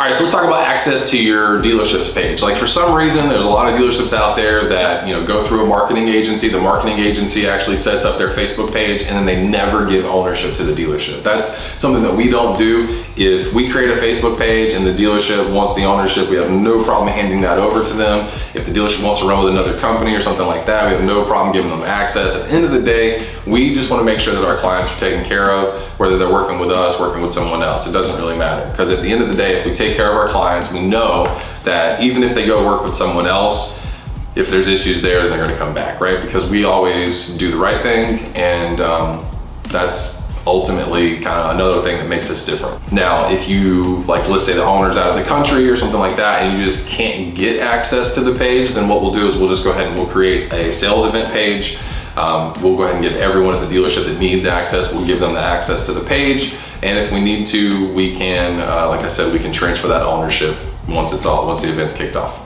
All right, so let's talk about access to your dealership's page. Like for some reason, there's a lot of dealerships out there that go through a marketing agency. The marketing agency actually sets up their Facebook page and then they never give ownership to the dealership. That's something that we don't do. If we create a Facebook page and the dealership wants the ownership, we have no problem handing that over to them. If the dealership wants to run with another company or something like that, we have no problem giving them access. At the end of the day, we just want to make sure that our clients are taken care of, whether they're working with us, working with someone else. It doesn't really matter, because at the end of the day, if we take care of our clients, we know that even if they go work with someone else, if there's issues there, then they're going to come back, right? Because we always do the right thing, and that's ultimately kind of another thing that makes us different. Now, if you, like, let's say the owner's out of the country or something like that, and you just can't get access to the page, then what we'll do is we'll just go ahead and we'll create a sales event page. We'll go ahead and give everyone at the dealership that needs access, we'll give them the access to the page. And if we need to, we can, like I said, we can transfer that ownership once the event's kicked off.